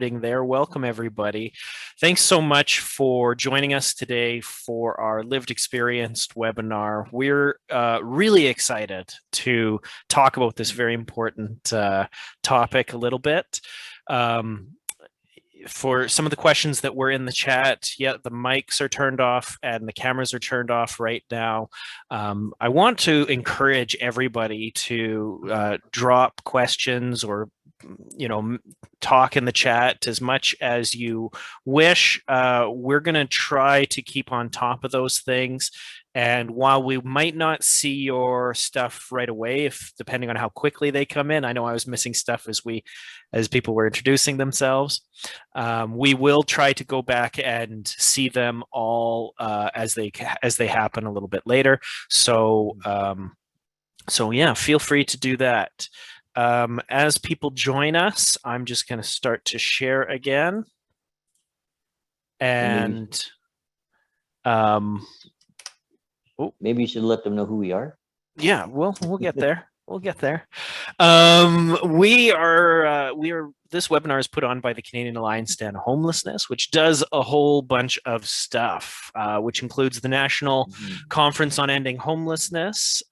recording there. Welcome, everybody. Thanks so much for joining us today for our lived experience webinar. We're really excited to talk about this very important topic a little bit. For some of the questions that were in the chat, yeah, the mics are turned off and the cameras are turned off right now. I want to encourage everybody to drop questions or talk in the chat as much as you wish. We're going to try to keep on top of those things. And while we might not see your stuff right away, depending on how quickly they come in, I know I was missing stuff as people were introducing themselves. We will try to go back and see them all as they happen a little bit later. So yeah, feel free to do that. As people join us, I'm just going to start to share again. And maybe you should let them know who we are. Yeah, we'll get there. We'll get there. We are this webinar is put on by the Canadian Alliance to End Homelessness, which does a whole bunch of stuff, which includes the National Conference on Ending Homelessness.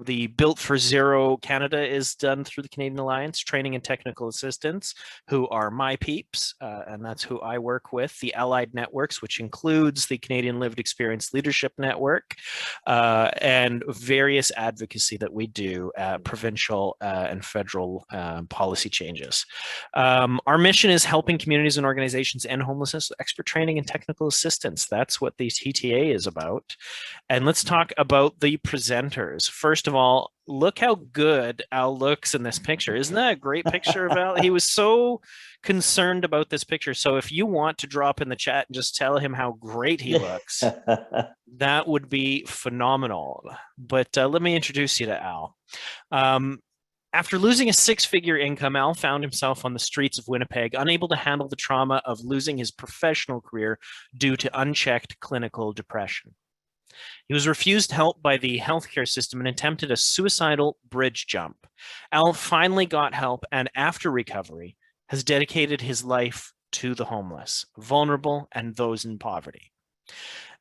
The Built for Zero Canada is done through the Canadian Alliance, training and technical assistance, who are my peeps, and that's who I work with. The Allied Networks, which includes the Canadian Lived Experience Leadership Network, and various advocacy that we do at provincial and federal policy changes. Our mission is helping communities and organizations end homelessness with expert training and technical assistance. That's what the TTA is about. And let's talk about the presenters. First of all, look how good Al looks in this picture. Isn't that a great picture of Al? He was so concerned about this picture. So if you want to drop in the chat and just tell him how great he looks, that would be phenomenal. But let me introduce you to Al. After losing a six-figure income, Al found himself on the streets of Winnipeg, unable to handle the trauma of losing his professional career due to unchecked clinical depression. He was refused help by the healthcare system and attempted a suicidal bridge jump. Al finally got help and, after recovery, has dedicated his life to the homeless, vulnerable, and those in poverty.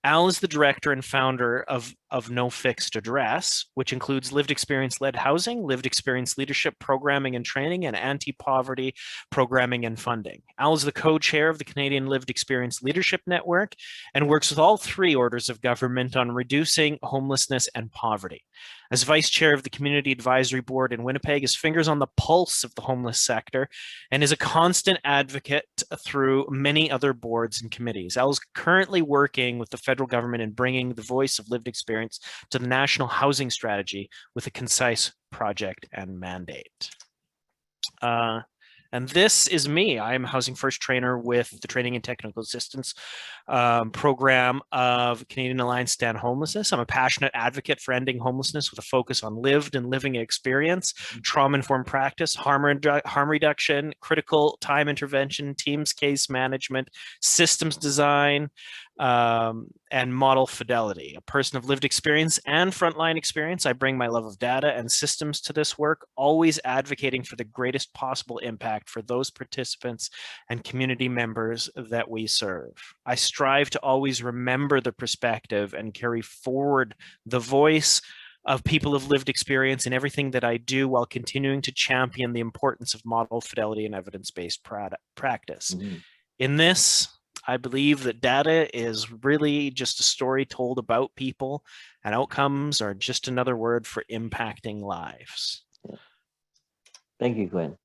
Al is the director and founder of No Fixed Address, which includes lived experience-led housing, lived experience leadership programming and training, and anti-poverty programming and funding. Al is the co-chair of the Canadian Lived Experience Leadership Network and works with all three orders of government on reducing homelessness and poverty. As vice chair of the Community Advisory Board in Winnipeg, his fingers on the pulse of the homeless sector and is a constant advocate through many other boards and committees. Al is currently working with the federal government in bringing the voice of lived experience to the national housing strategy with a concise project and mandate. And this is me. I am a Housing First trainer with the Training and Technical Assistance program of Canadian Alliance to End Homelessness. I'm a passionate advocate for ending homelessness with a focus on lived and living experience, trauma-informed practice, harm reduction, critical time intervention, teams case management, systems design, and model fidelity. A person of lived experience and frontline experience, I bring my love of data and systems to this work, always advocating for the greatest possible impact for those participants and community members that we serve. I strive to always remember the perspective and carry forward the voice of people of lived experience in everything that I do, while continuing to champion the importance of model fidelity and evidence-based practice. In this, I believe that data is really just a story told about people, and outcomes are just another word for impacting lives. Thank you, Gwen.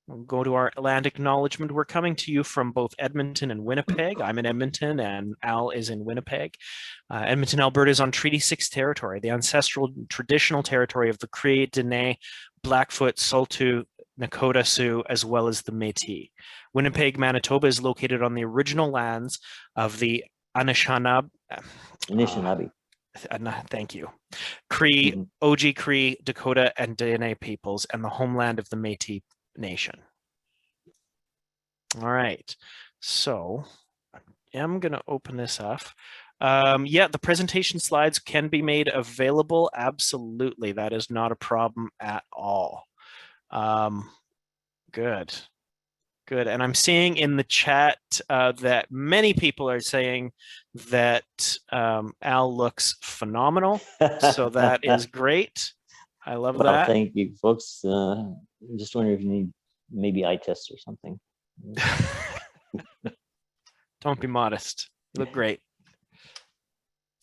We'll go to our land acknowledgement. We're coming to you from both Edmonton and Winnipeg. I'm in Edmonton and Al is in Winnipeg. Edmonton, Alberta is on Treaty 6 territory, the ancestral traditional territory of the Cree, Dene, Blackfoot, Saulteaux, Nakota Sioux, as well as the Métis. Winnipeg, Manitoba is located on the original lands of the Anishinaabe. Thank you. Cree, OG Cree, Dakota, and Dene peoples, and the homeland of the Métis Nation. All right, so I'm going to open this up. Yeah, the presentation slides can be made available. Absolutely, that is not a problem at all. Good. Good. And I'm seeing in the chat that many people are saying that Al looks phenomenal. So that is great. I love Well, that. thank you, folks. Just wondering if you need maybe eye tests or something. Don't be modest. You look great.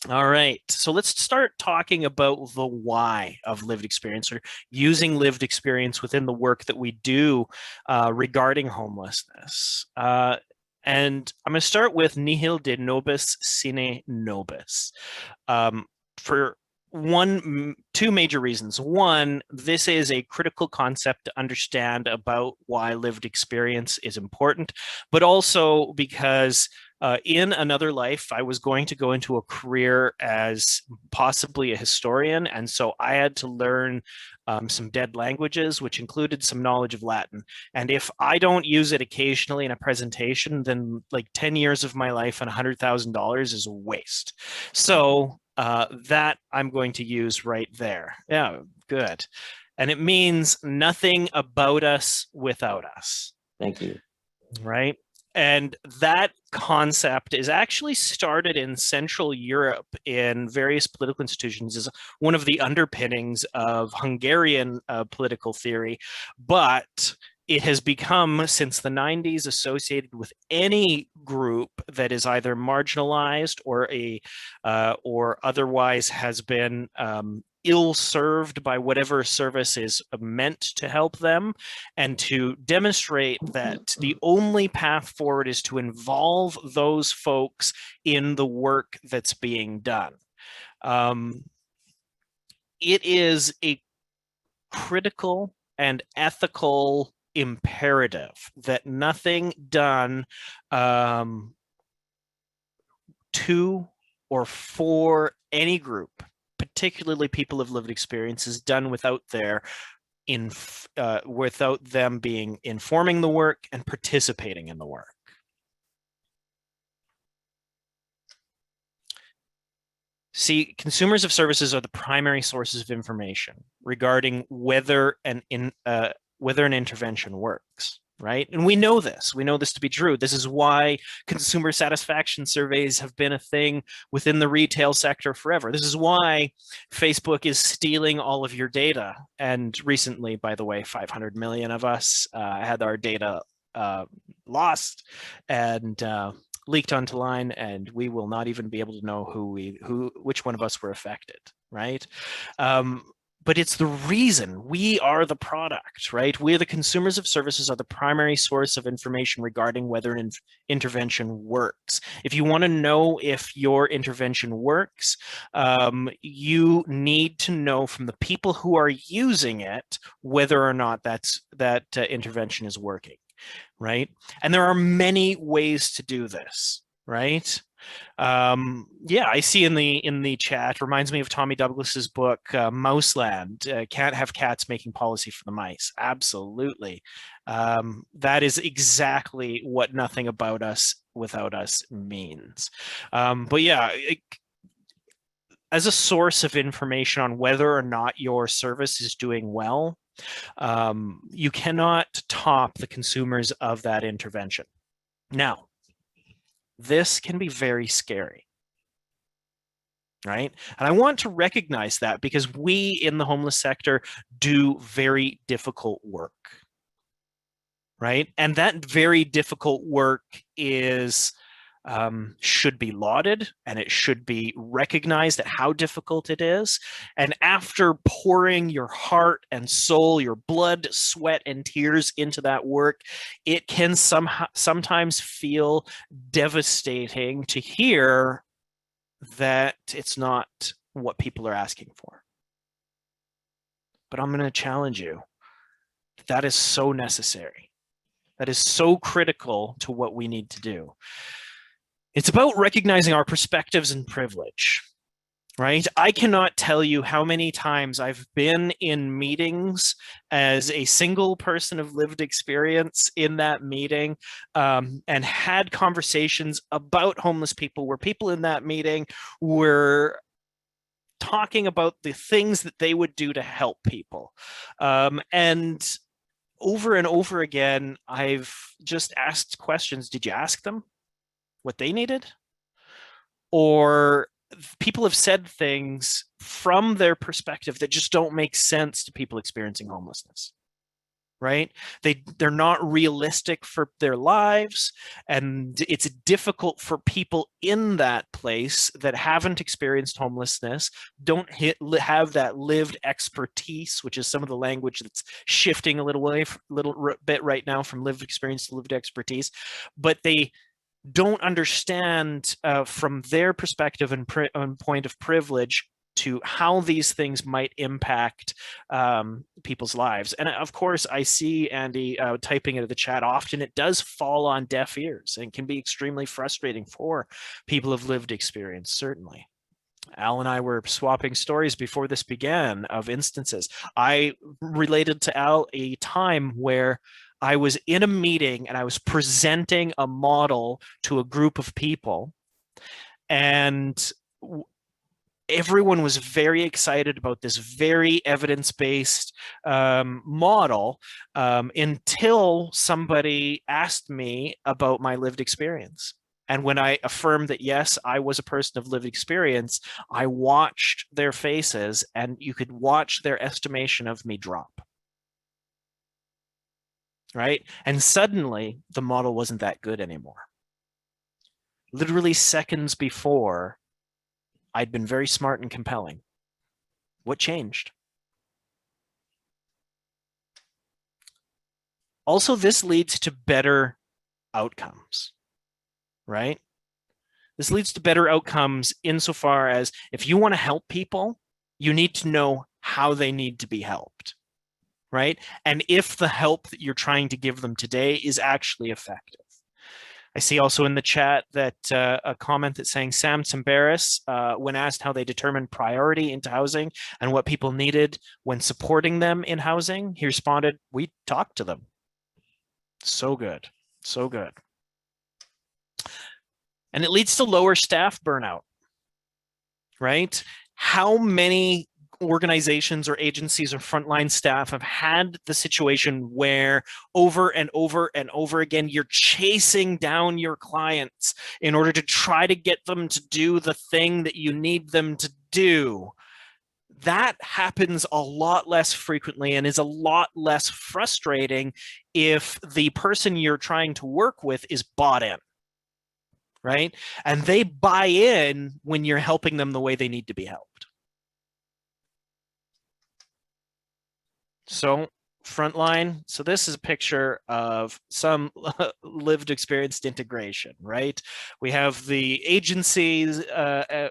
All right. So let's start talking about the why of lived experience, or using lived experience within the work that we do regarding homelessness. And I'm going to start with nihil de nobis sine nobis. For two major reasons. One, this is a critical concept to understand about why lived experience is important, but also because in another life, I was going to go into a career as possibly a historian. And so I had to learn some dead languages, which included some knowledge of Latin. And if I don't use it occasionally in a presentation, then like 10 years of my life and $100,000 is a waste. So that I'm going to use right there. Yeah, good. And it means nothing about us without us. Thank you. Right. And that concept is actually started in Central Europe in various political institutions as one of the underpinnings of Hungarian political theory. But it has become, since the 90s, associated with any group that is either marginalized or otherwise has been ill-served by whatever service is meant to help them, and to demonstrate that the only path forward is to involve those folks in the work that's being done. It is a critical and ethical imperative that nothing done to or for any group, particularly people of lived experience, is done without without them being informing the work and participating in the work. See, consumers of services are the primary sources of information regarding whether an intervention works, right? And we know this. We know this to be true. This is why consumer satisfaction surveys have been a thing within the retail sector forever. This is why Facebook is stealing all of your data. And recently, by the way, 500 million of us had our data lost and leaked onto line, and we will not even be able to know which one of us were affected, right? But it's the reason we are the product, right? We, the consumers of services, are the primary source of information regarding whether an intervention works. If you want to know if your intervention works, you need to know from the people who are using it whether or not that intervention is working, right? And there are many ways to do this, right? Yeah, I see in the chat, reminds me of Tommy Douglas's book, Mouseland, Can't Have Cats Making Policy for the Mice. Absolutely. That is exactly what nothing about us without us means. But yeah, as a source of information on whether or not your service is doing well, you cannot top the consumers of that intervention. Now, this can be very scary, right? And I want to recognize that because we in the homeless sector do very difficult work, right? And that very difficult work is should be lauded, and it should be recognized at how difficult it is. And after pouring your heart and soul, your blood, sweat, and tears into that work, it can sometimes feel devastating to hear that it's not what people are asking for. But I'm going to challenge you. That is so necessary. That is so critical to what we need to do. It's about recognizing our perspectives and privilege, right? I cannot tell you how many times I've been in meetings as a single person of lived experience in that meeting, and had conversations about homeless people where people in that meeting were talking about the things that they would do to help people. And over and over again, I've just asked questions. Did you ask them what they needed? Or people have said things from their perspective that just don't make sense to people experiencing homelessness, right? They're not realistic for their lives, and it's difficult for people in that place that haven't experienced homelessness, don't have that lived expertise, which is some of the language that's shifting a little bit right now from lived experience to lived expertise, but they don't understand from their perspective and point of privilege to how these things might impact people's lives. And of course, I see Andy typing into the chat. Often it does fall on deaf ears and can be extremely frustrating for people of lived experience, certainly. Al and I were swapping stories before this began of instances. I related to Al a time where I was in a meeting and I was presenting a model to a group of people, and everyone was very excited about this very evidence-based model until somebody asked me about my lived experience. And when I affirmed that, yes, I was a person of lived experience, I watched their faces and you could watch their estimation of me drop. Right? And suddenly the model wasn't that good anymore. Literally seconds before, I'd been very smart and compelling. What changed? Also, this leads to better outcomes, right? This leads to better outcomes insofar as if you want to help people, you need to know how they need to be helped, right? And if the help that you're trying to give them today is actually effective. I see also in the chat that a comment that's saying Sam Tsambaris, when asked how they determined priority into housing and what people needed when supporting them in housing, he responded, "We talked to them." So good, so good. And it leads to lower staff burnout, right? How many organizations or agencies or frontline staff have had the situation where over and over and over again, you're chasing down your clients in order to try to get them to do the thing that you need them to do? That happens a lot less frequently and is a lot less frustrating if the person you're trying to work with is bought in, right? And they buy in when you're helping them the way they need to be helped. So frontline. So this is a picture of some lived experienced integration, right? We have the agency's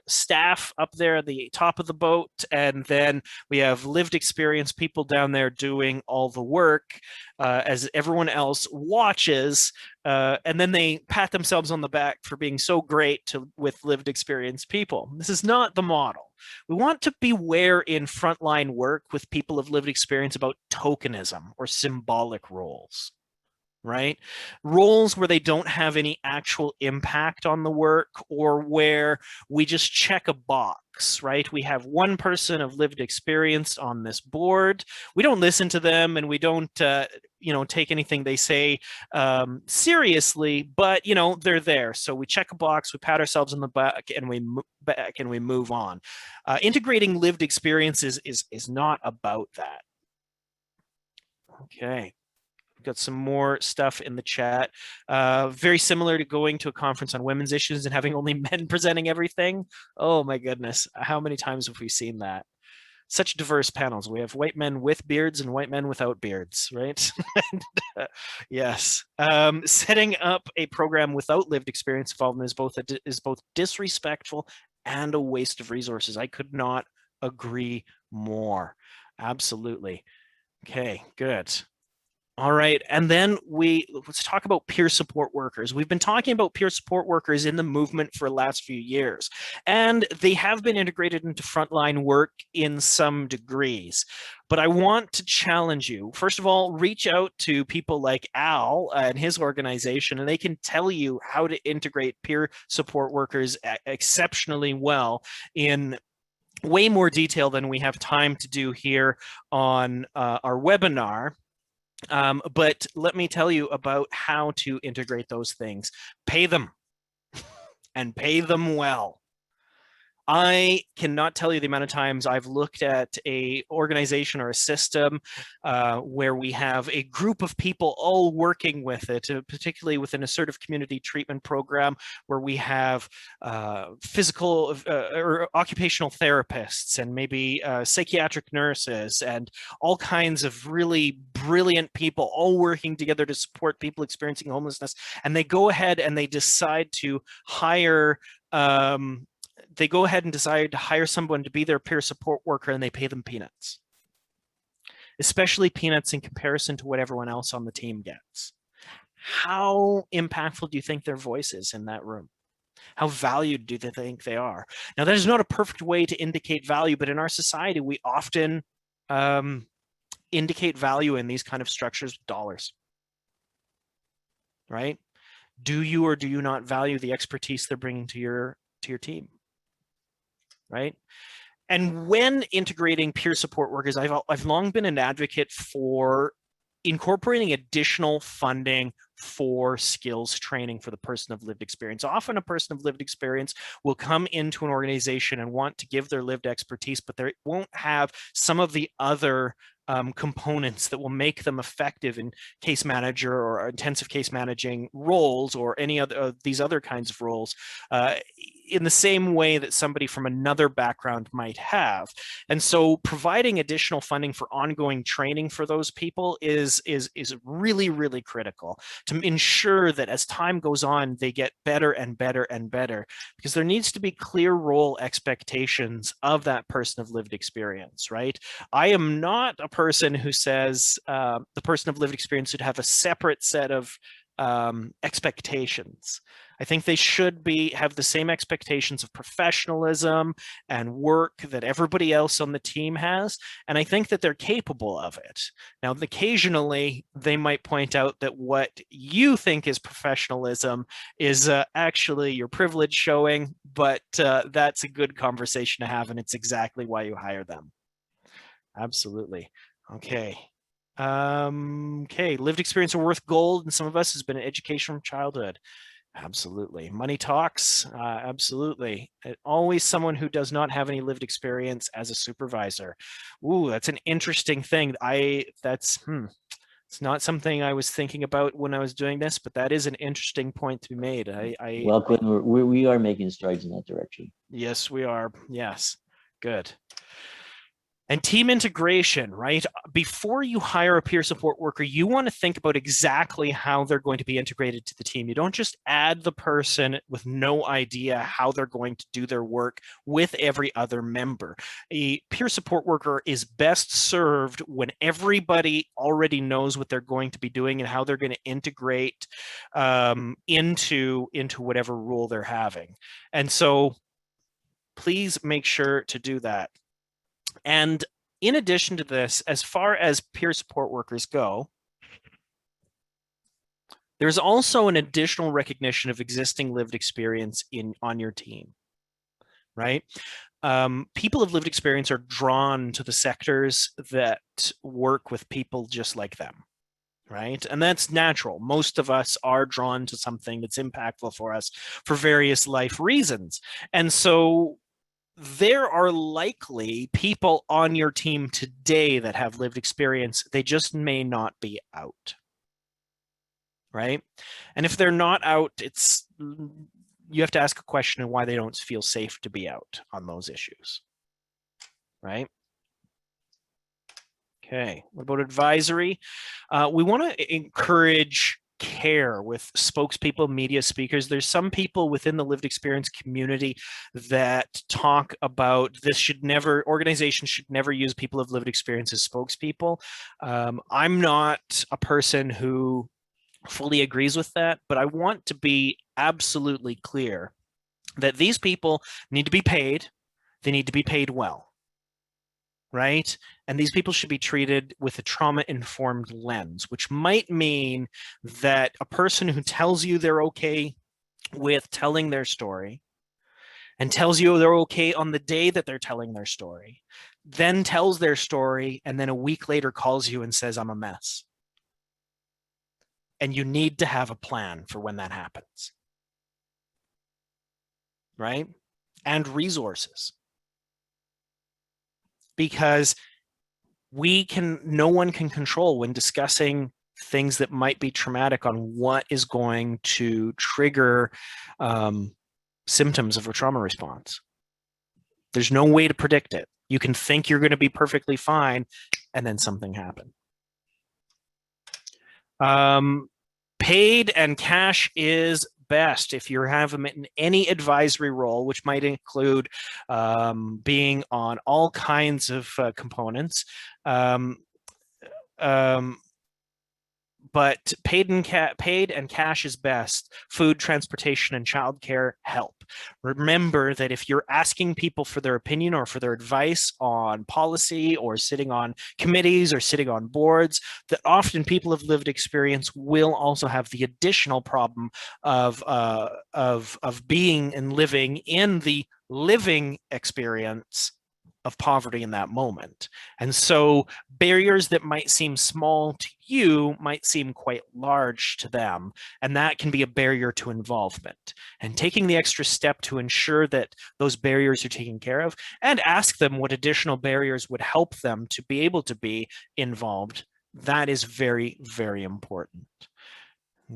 staff up there at the top of the boat, and then we have lived experience people down there doing all the work as everyone else watches, and then they pat themselves on the back for being so great with lived experience people. This is not the model. We want to beware in frontline work with people of lived experience about tokenism or symbolic roles, right? Roles where they don't have any actual impact on the work, or where we just check a box, right? We have one person of lived experience on this board. We don't listen to them, and we don't take anything they say seriously, but they're there. So we check a box, we pat ourselves on the back, and we move on. Integrating lived experiences is not about that. Okay. Got some more stuff in the chat. Very similar to going to a conference on women's issues and having only men presenting everything. Oh my goodness. How many times have we seen that? Such diverse panels. We have white men with beards and white men without beards, right? Yes. Setting up a program without lived experience involvement is both disrespectful and a waste of resources. I could not agree more. Absolutely. Okay, good. All right, and then let's talk about peer support workers. We've been talking about peer support workers in the movement for the last few years, and they have been integrated into frontline work in some degrees. But I want to challenge you. First of all, reach out to people like Al and his organization, and they can tell you how to integrate peer support workers exceptionally well in way more detail than we have time to do here on our webinar. But let me tell you about how to integrate those things. Pay them and pay them well. I cannot tell you the amount of times I've looked at a organization or a system where we have a group of people all working with it, particularly with an assertive community treatment program where we have physical or occupational therapists and maybe psychiatric nurses and all kinds of really brilliant people all working together to support people experiencing homelessness. And they go ahead and they decide to hire they go ahead and decide to hire someone to be their peer support worker, and they pay them peanuts, especially peanuts in comparison to what everyone else on the team gets. How impactful do you think their voice is in that room? How valued do they think they are? Now, that is not a perfect way to indicate value, but in our society, we often indicate value in these kind of structures with dollars, right? Do you or do you not value the expertise they're bringing to your team? Right? And when integrating peer support workers, I've long been an advocate for incorporating additional funding for skills training for the person of lived experience. Often a person of lived experience will come into an organization and want to give their lived expertise, but they won't have some of the other components that will make them effective in case manager or intensive case managing roles or any other these other kinds of roles in the same way that somebody from another background might have. And so providing additional funding for ongoing training for those people is really, really critical to ensure that as time goes on, they get better and better and better, because there needs to be clear role expectations of that person of lived experience, right? I am not a person who says the person of lived experience should have a separate set of expectations. I think they should have the same expectations of professionalism and work that everybody else on the team has. And I think that they're capable of it. Now, occasionally they might point out that what you think is professionalism is actually your privilege showing, but that's a good conversation to have, and it's exactly why you hire them. Absolutely. Okay. Okay, lived experience are worth gold, and some of us has been an education from childhood. Absolutely. Money talks. Absolutely. Always someone who does not have any lived experience as a supervisor. Ooh, that's an interesting thing. It's not something I was thinking about when I was doing this, but that is an interesting point to be made. Well, Quinn, we are making strides in that direction. Yes, we are. Yes. Good. And team integration, right? Before you hire a peer support worker, you want to think about exactly how they're going to be integrated to the team. You don't just add the person with no idea how they're going to do their work with every other member. A peer support worker is best served when everybody already knows what they're going to be doing and how they're going to integrate into whatever role they're having. And so please make sure to do that. And in addition to this, as far as peer support workers go, there's also an additional recognition of existing lived experience on your team, right? People of lived experience are drawn to the sectors that work with people just like them, right? And that's natural. Most of us are drawn to something that's impactful for us for various life reasons. And so there are likely people on your team today that have lived experience. They just may not be out, right? And if they're not out, you have to ask a question of why they don't feel safe to be out on those issues, right? Okay, what about advisory? We want to encourage care with spokespeople, media speakers. There's some people within the lived experience community that talk about organizations should never use people of lived experience as spokespeople. I'm not a person who fully agrees with that, but I want to be absolutely clear that these people need to be paid. They need to be paid well, right? And these people should be treated with a trauma-informed lens, which might mean that a person who tells you they're okay with telling their story and tells you they're okay on the day that they're telling their story, then tells their story, and then a week later calls you and says, I'm a mess. And you need to have a plan for when that happens, right? And resources. Because no one can control when discussing things that might be traumatic on what is going to trigger symptoms of a trauma response. There's no way to predict it. You can think you're going to be perfectly fine, and then something happened. Paid and cash is best if you have them in any advisory role, which might include being on all kinds of components. But paid and cash is best. Food, transportation, and childcare help. Remember that if you're asking people for their opinion or for their advice on policy or sitting on committees or sitting on boards, that often people of lived experience will also have the additional problem of being and living in the living experience of poverty in that moment. And so barriers that might seem small to you might seem quite large to them, and that can be a barrier to involvement. And taking the extra step to ensure that those barriers are taken care of, and ask them what additional barriers would help them to be able to be involved, that is very, very important.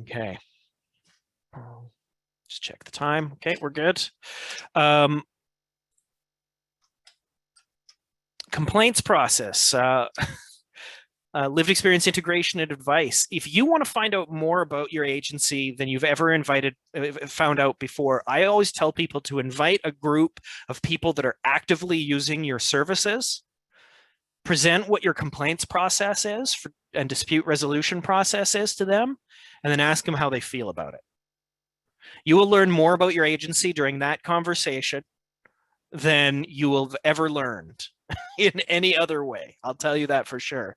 Okay. Just check the time. Okay, we're good. Complaints process, lived experience integration and advice. If you want to find out more about your agency than you've ever found out before, I always tell people to invite a group of people that are actively using your services, present what your complaints process is and dispute resolution process is to them, and then ask them how they feel about it. You will learn more about your agency during that conversation than you will have ever learned in any other way. I'll tell you that for sure.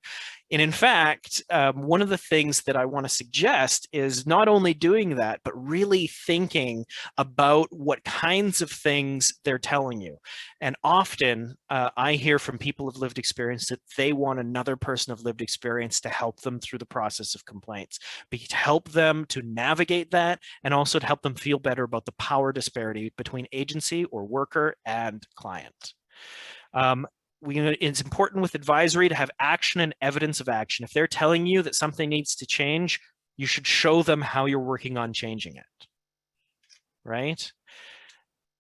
And in fact, one of the things that I want to suggest is not only doing that, but really thinking about what kinds of things they're telling you. And often I hear from people of lived experience that they want another person of lived experience to help them through the process of complaints, to help them to navigate that, and also to help them feel better about the power disparity between agency or worker and client. It's important with advisory to have action and evidence of action. If they're telling you that something needs to change, you should show them how you're working on changing it, right?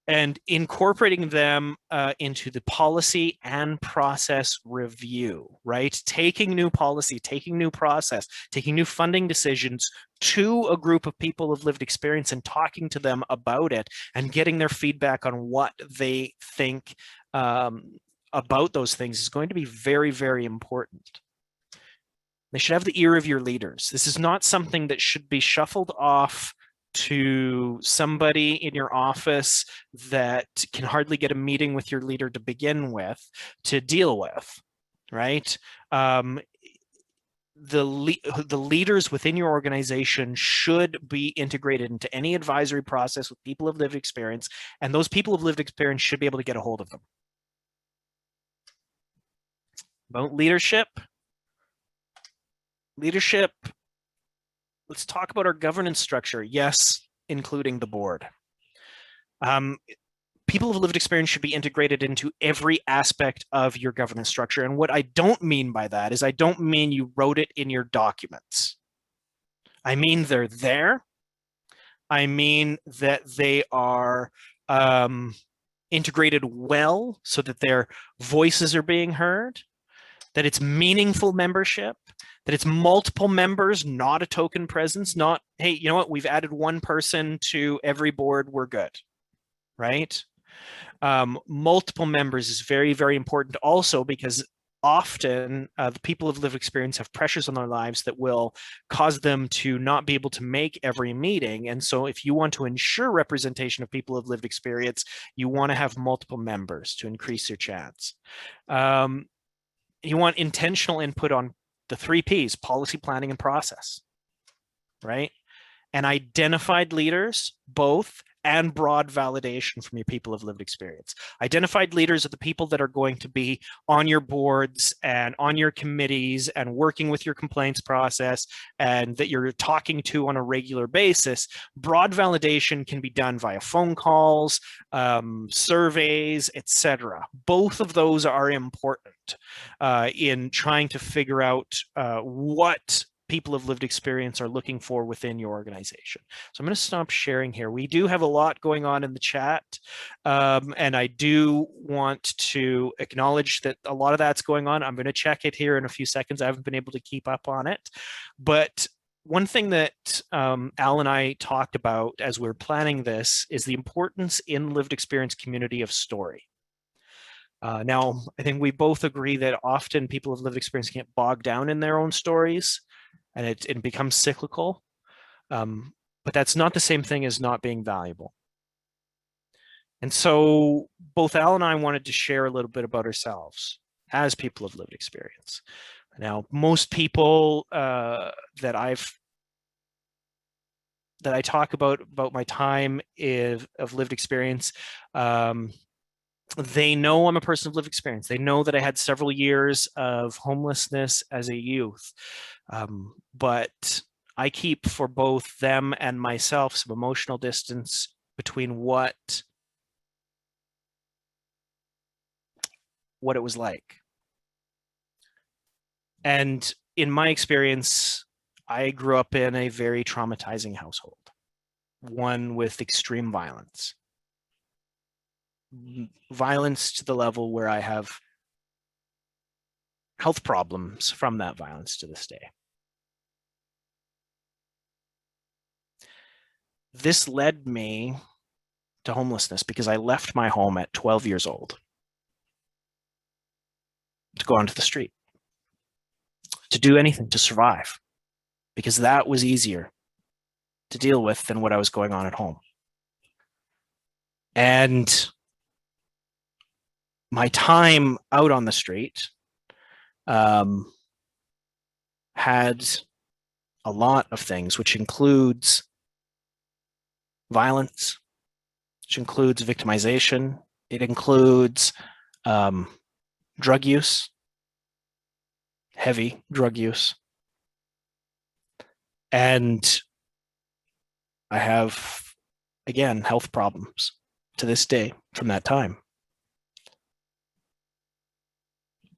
And incorporating them into the policy and process review, right? Taking new policy, taking new process, taking new funding decisions to a group of people of lived experience and talking to them about it and getting their feedback on what they think about those things is going to be very, very important. They should have the ear of your leaders. This is not something that should be shuffled off to somebody in your office that can hardly get a meeting with your leader to begin with to deal with, right? The leaders within your organization should be integrated into any advisory process with people of lived experience, and those people of lived experience should be able to get a hold of them. About leadership, let's talk about our governance structure. Yes, including the board. People of lived experience should be integrated into every aspect of your governance structure. And what I don't mean by that is I don't mean you wrote it in your documents. I mean they're there. I mean that they are integrated well so that their voices are being heard, that it's meaningful membership, that it's multiple members, not a token presence, not, hey, you know what, we've added one person to every board, we're good, right? Multiple members is very, very important also because often the people of lived experience have pressures on their lives that will cause them to not be able to make every meeting. And so if you want to ensure representation of people of lived experience, you want to have multiple members to increase your chance. You want intentional input on the 3 Ps, policy, planning, and process, right? And identified leaders, both and broad validation from your people of lived experience. Identified leaders are the people that are going to be on your boards and on your committees and working with your complaints process and that you're talking to on a regular basis. Broad validation can be done via phone calls, surveys, etc. Both of those are important in trying to figure out what people of lived experience are looking for within your organization. So I'm going to stop sharing here. We do have a lot going on in the chat, and I do want to acknowledge that a lot of that's going on. I'm going to check it here in a few seconds. I haven't been able to keep up on it, but one thing that Al and I talked about as we were planning this is the importance in lived experience community of story. Now, I think we both agree that often people of lived experience get bogged down in their own stories, and it becomes cyclical. But that's not the same thing as not being valuable. And so both Al and I wanted to share a little bit about ourselves as people of lived experience. Now, most people that I talk about my time of lived experience, they know I'm a person of lived experience. They know that I had several years of homelessness as a youth. But I keep for both them and myself some emotional distance between what it was like. And in my experience, I grew up in a very traumatizing household, one with extreme violence. Violence to the level where I have health problems from that violence to this day. This led me to homelessness because I left my home at 12 years old to go onto the street, to do anything, to survive, because that was easier to deal with than what I was going on at home. And my time out on the street had a lot of things, which includes violence, which includes victimization. It includes drug use, heavy drug use. And I have, again, health problems to this day from that time.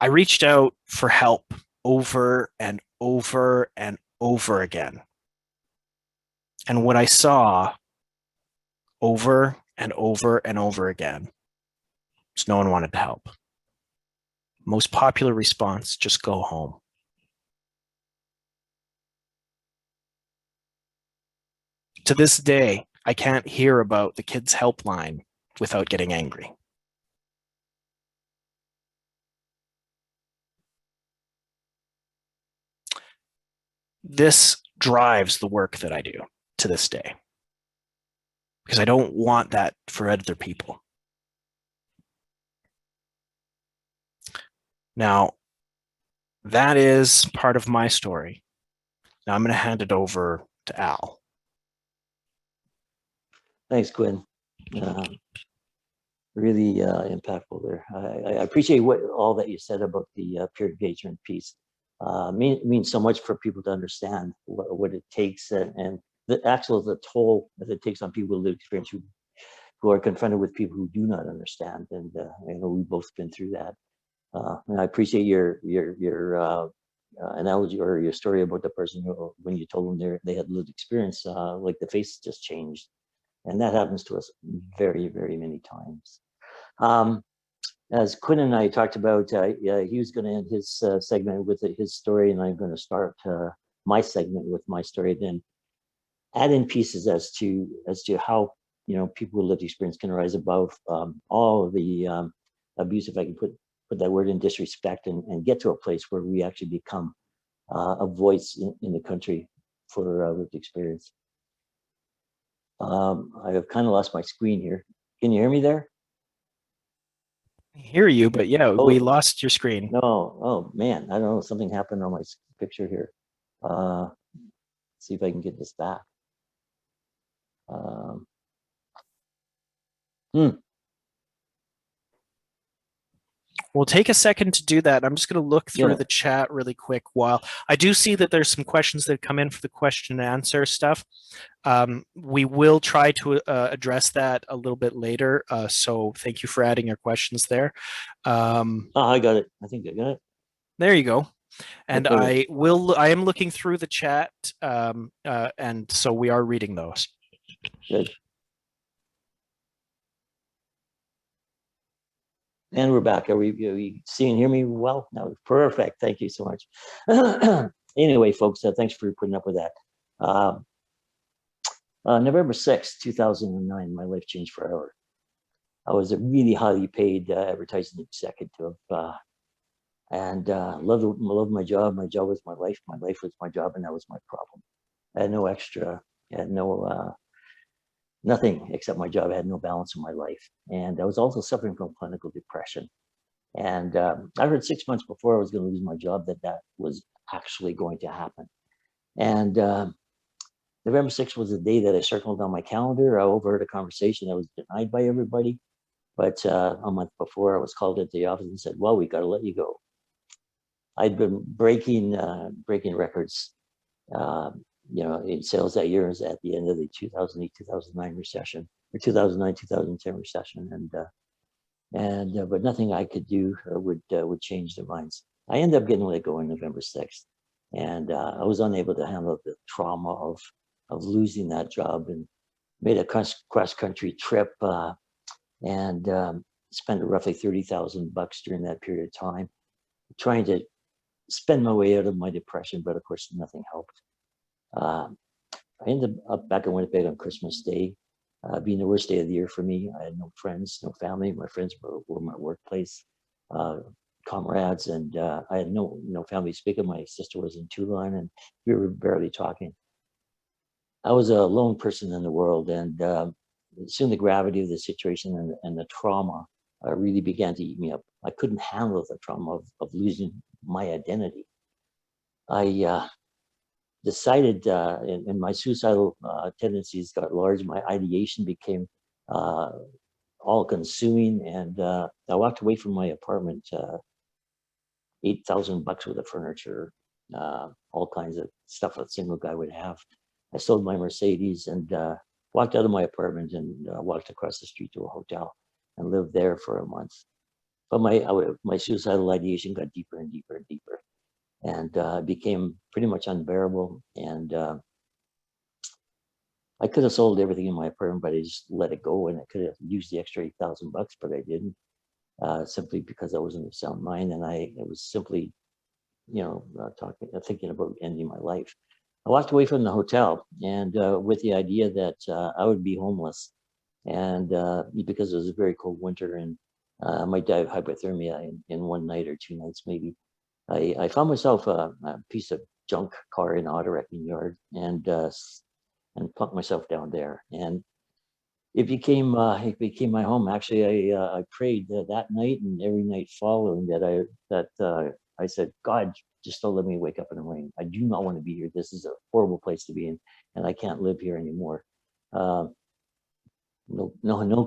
I reached out for help over and over and over again. And what I saw over and over and over again was no one wanted to help. Most popular response, just go home. To this day, I can't hear about the kids' helpline without getting angry. This drives the work that I do to this day, because I don't want that for other people. Now, that is part of my story. Now I'm going to hand it over to Al. Thanks, Quinn. Really impactful there. I appreciate all that you said about the peer engagement piece. Means so much for people to understand what it takes and the toll that it takes on people with lived experience who are confronted with people who do not understand. And I know we've both been through that. And I appreciate your analogy or your story about the person who, when you told them they had lived experience, like the face just changed. And that happens to us very, very many times. As Quinn and I talked about, he was going to end his segment with his story, and I'm going to start my segment with my story. Then add in pieces as to how people with lived experience can rise above all of the abuse, if I can put that word in, disrespect, and get to a place where we actually become a voice in the country for lived experience. I have kind of lost my screen here. Can you hear me there? I hear you, but yeah, we lost your screen. No, oh man, I don't know, something happened on my picture here. See if I can get this back. Hmm. We'll take a second to do that. I'm just going to look through Yeah. the chat really quick while I do see that there's some questions that come in for the question and answer stuff. We will try to address that a little bit later. So thank you for adding your questions there. I got it. I think I got it. There you go. And Okay. I am looking through the chat, and so we are reading those. Good. And we're back. Are we see and hear me well? No, perfect. Thank you so much. Anyway, folks, thanks for putting up with that. November 6th, 2009, my life changed forever. I was a really highly paid advertising executive, and loved my job. My job was my life. My life was my job, and that was my problem. I had no extra. I had no nothing except my job. I had no balance in my life, and I was also suffering from clinical depression. And I heard 6 months before I was going to lose my job that was actually going to happen. And November 6th was the day that I circled on my calendar. I overheard a conversation that was denied by everybody. But a month before, I was called into the office and said, well, we got to let you go. I'd been breaking records, in sales that year. Was at the end of the 2008, 2009 recession, or 2009, 2010 recession. And but nothing I could do would change their minds. I ended up getting let go on November 6th, and I was unable to handle the trauma of losing that job, and made a cross country trip, and spent roughly $30,000 during that period of time, trying to spend my way out of my depression. But of course, nothing helped. I ended up back in Winnipeg on Christmas Day, being the worst day of the year for me. I had no friends, no family. My friends were my workplace comrades, and I had no family to speak of. My sister was in Toulon, and we were barely talking. I was a lone person in the world, and soon the gravity of the situation and the trauma really began to eat me up. I couldn't handle the trauma of losing my identity. I decided, and my suicidal tendencies got large. My ideation became all-consuming, and I walked away from my apartment, $8,000 worth of furniture, all kinds of stuff a single guy would have. I sold my Mercedes and walked out of my apartment and walked across the street to a hotel and lived there for a month. But my suicidal ideation got deeper and deeper and deeper, and became pretty much unbearable. And I could have sold everything in my apartment, but I just let it go, and I could have used the extra $8,000, but I didn't, simply because I wasn't of sound mind, and it was simply, thinking about ending my life. I walked away from the hotel, and with the idea that I would be homeless, and because it was a very cold winter, and I might die of hypothermia in one night or 2 nights maybe. I found myself a piece of junk car in auto wrecking yard, and plunked myself down there, and it became my home. Actually, I prayed that night and every night following that I said, God, just don't let me wake up in the morning. I do not want to be here. This is a horrible place to be in, and I can't live here anymore. No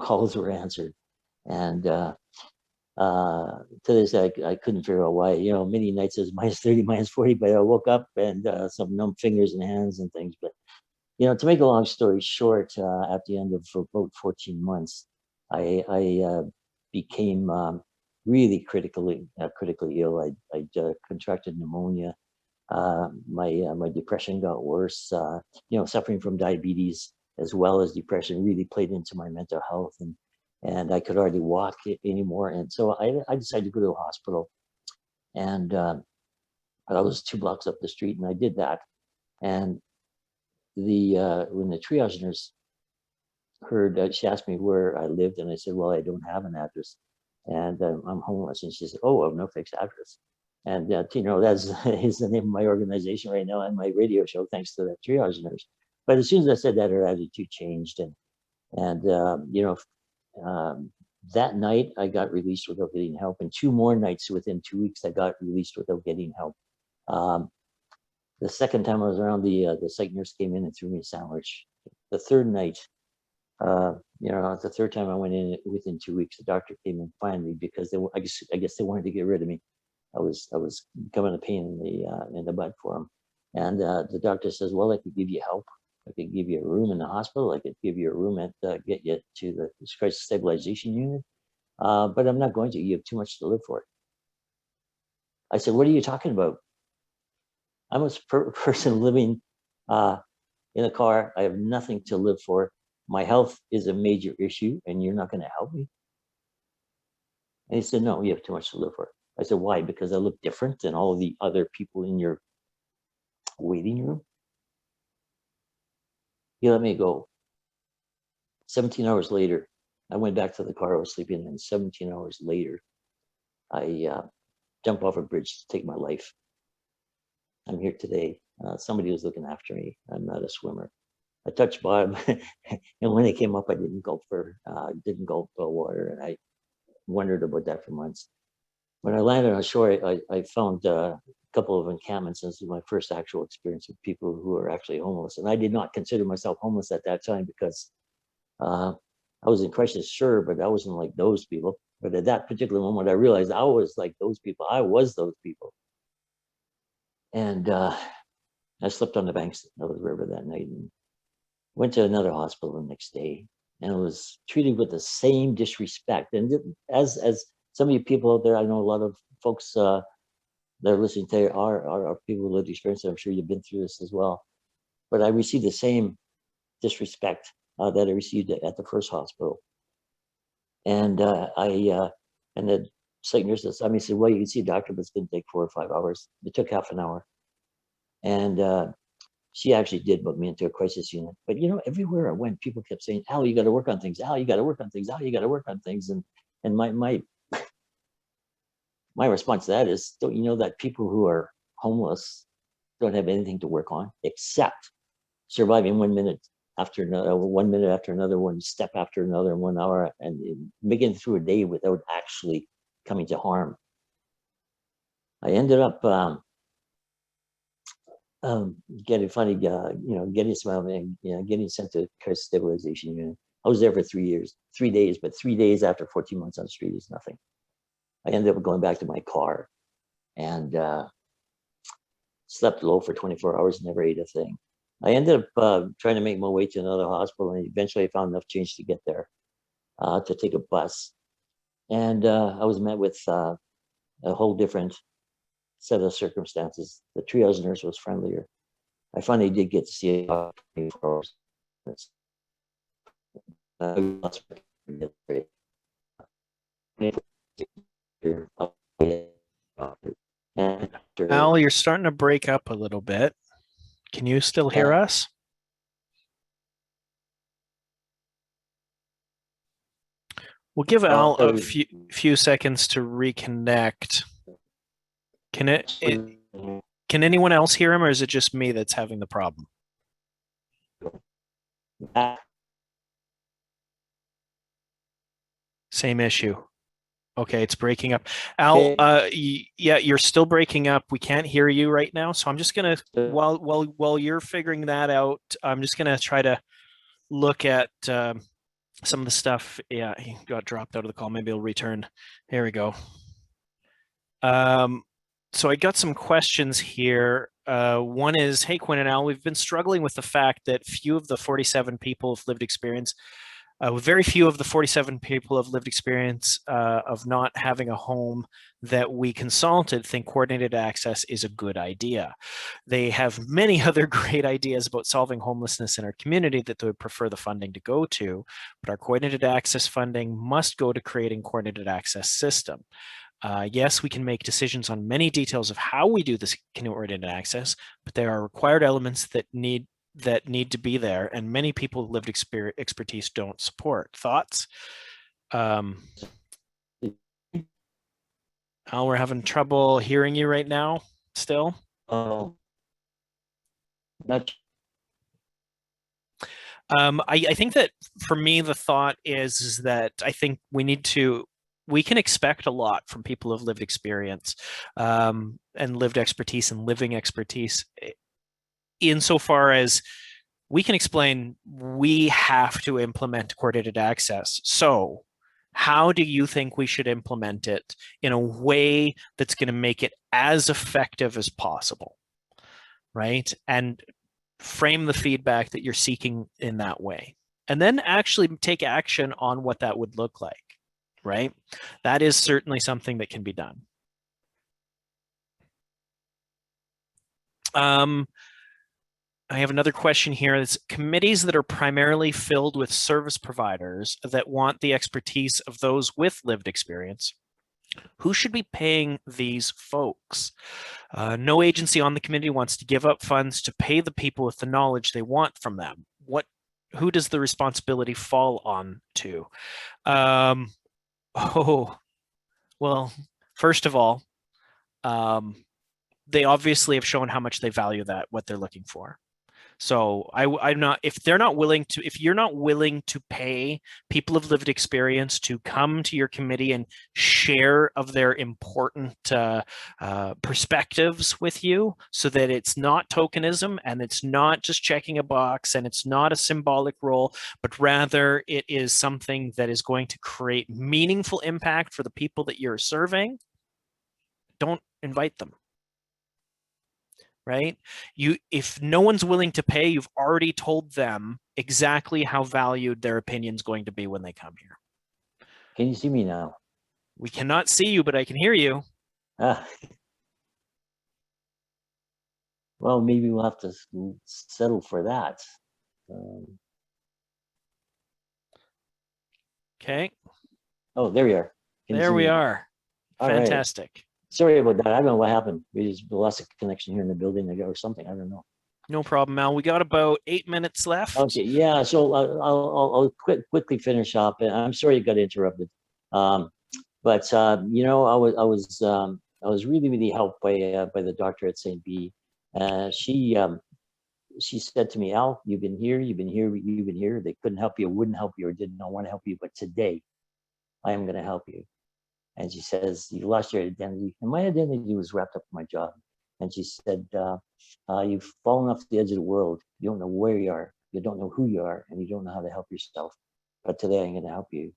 calls were answered, and to this I couldn't figure out why. Many nights it was -30, -40, but I woke up and some numb fingers and hands and things. But to make a long story short, at the end of about 14 months, I became really critically ill. I contracted pneumonia. My depression got worse. Suffering from diabetes as well as depression really played into my mental health, and I could hardly walk anymore. And so I decided to go to a hospital, and I was 2 blocks up the street, and I did that. And when the triage nurse heard, she asked me where I lived, and I said, well, I don't have an address, and I'm homeless. And she said, oh, I have no fixed address. And that's is the name of my organization right now and my radio show, thanks to that triage nurse. But as soon as I said that, her attitude changed, and that night I got released without getting help, and 2 more nights within 2 weeks I got released without getting help. The second time I was around, the psych nurse came in and threw me a sandwich. The third night, The third time I went in, within 2 weeks, the doctor came in finally because I guess they wanted to get rid of me. I was becoming a pain in the butt for them. And the doctor says, well, I could give you help. I could give you a room in the hospital. I could give you a room get you to the crisis stabilization unit. But I'm not going to. You have too much to live for. I said, what are you talking about? I'm a person living in a car. I have nothing to live for. My health is a major issue, and you're not going to help me. And he said, no, you have too much to live for. I said, why? Because I look different than all the other people in your waiting room. He let me go. 17 hours later, I went back to the car I was sleeping in. 17 hours later, I jumped off a bridge to take my life. I'm here today. Somebody was looking after me. I'm not a swimmer. I touched bottom, and when it came up, I didn't gulp water, and I wondered about that for months. When I landed on shore, I found a couple of encampments, and this was my first actual experience with people who are actually homeless. And I did not consider myself homeless at that time because I was in crisis, sure, but I wasn't like those people. But at that particular moment, I realized I was like those people. I was those people. And I slept on the banks of the river that night and went to another hospital the next day and was treated with the same disrespect. And as some of you people out there, I know a lot of folks that are listening today are people with lived experience. I'm sure you've been through this as well. But I received the same disrespect that I received at the first hospital. And and the psych nurse said, well, you can see a doctor, but it's going to take 4 or 5 hours. It took half an hour. And she actually did put me into a crisis unit. But everywhere I went, people kept saying, Al, you got to work on things. Al, you got to work on things. Al, you got to work on things. And my response to that is, don't you know that people who are homeless don't have anything to work on except surviving 1 minute after another, 1 minute after another, one step after another, 1 hour, and making it through a day without actually coming to harm. I ended up getting funny, getting sent to crisis stabilization unit. I was there for 3 days, but 3 days after 14 months on the street is nothing. I ended up going back to my car and slept low for 24 hours, never ate a thing. I ended up trying to make my way to another hospital, and eventually I found enough change to get there, to take a bus. And I was met with a whole different set of circumstances. The triage nurse was friendlier. I finally did get to see a 24 hours. Al, you're starting to break up a little bit. Can you still hear us? We'll give Al a few seconds to reconnect. Can anyone else hear him, or is it just me that's having the problem? Same issue. Okay, it's breaking up. Al, yeah, you're still breaking up. We can't hear you right now. So I'm just gonna, while you're figuring that out, I'm just gonna try to look at some of the stuff. Yeah, he got dropped out of the call. Maybe he'll return. Here we go. So I got some questions here. One is, hey, Quinn and Al, we've been struggling with the fact that few of the 47 people have lived experience. Very few of the 47 people have lived experience of not having a home that we consulted think coordinated access is a good idea. They have many other great ideas about solving homelessness in our community that they would prefer the funding to go to, but our coordinated access funding must go to creating coordinated access system. Yes, we can make decisions on many details of how we do this coordinated access, but there are required elements that need to be there, and many people with lived expertise don't support. Thoughts? Al, we're having trouble hearing you right now still. I think that for me, the thought is that I think we can expect a lot from people who have lived experience and lived expertise and living expertise, insofar as we can explain we have to implement coordinated access. So how do you think we should implement it in a way that's going to make it as effective as possible, right? And frame the feedback that you're seeking in that way. And then actually take action on what that would look like, right? That is certainly something that can be done. I have another question here. It's committees that are primarily filled with service providers that want the expertise of those with lived experience. Who should be paying these folks? No agency on the committee wants to give up funds to pay the people with the knowledge they want from them. Who does the responsibility fall on to? Well, first of all, they obviously have shown how much they value what they're looking for. So I'm not, if you're not willing to pay people of lived experience to come to your committee and share of their important perspectives with you, so that it's not tokenism and it's not just checking a box and it's not a symbolic role, but rather it is something that is going to create meaningful impact for the people that you're serving, don't invite them. Right? If no one's willing to pay, you've already told them exactly how valued their opinion's going to be when they come here. Can you see me now? We cannot see you, but I can hear you. Well, maybe we'll have to settle for that. Okay. Oh, there we are. There we are. Fantastic. Right. Sorry about that. I don't know what happened. We just lost a connection here in the building or something. I don't know. No problem, Al. We got about 8 minutes left. Okay. Yeah. So I'll quickly finish up. I'm sorry it got interrupted. But you know, I was really helped by the doctor at St. B. She said to me, Al, you've been here. They couldn't help you, wouldn't help you, or did not want to help you. But today, I am going to help you. And she says, you lost your identity. And my identity was wrapped up in my job. And she said, you've fallen off the edge of the world. You don't know where you are. You don't know who you are. And you don't know how to help yourself. But today I'm going to help you.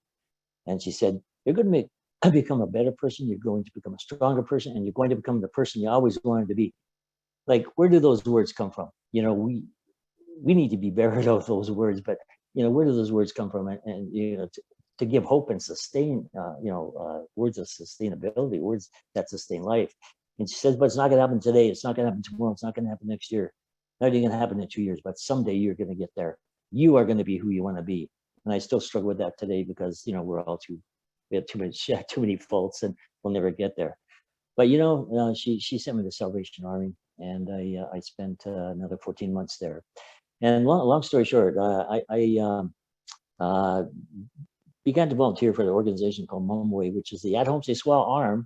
And she said, you're going to become a better person. You're going to become a stronger person. And you're going to become the person you always wanted to be. Like, where do those words come from? You know, we need to be buried of those words. But, you know, where do those words come from? And you know, to give hope and sustain, words of sustainability, words that sustain life. And she says, but it's not going to happen today. It's not going to happen tomorrow. It's not going to happen next year. Not even going to happen in 2 years, but someday you're going to get there. You are going to be who you want to be. And I still struggle with that today because, you know, we have too many faults and we'll never get there. But, you know, she sent me to the Salvation Army, and I spent another 14 months there. And long story short, I began to volunteer for an organization called Mumway, which is the at-home stay swell arm,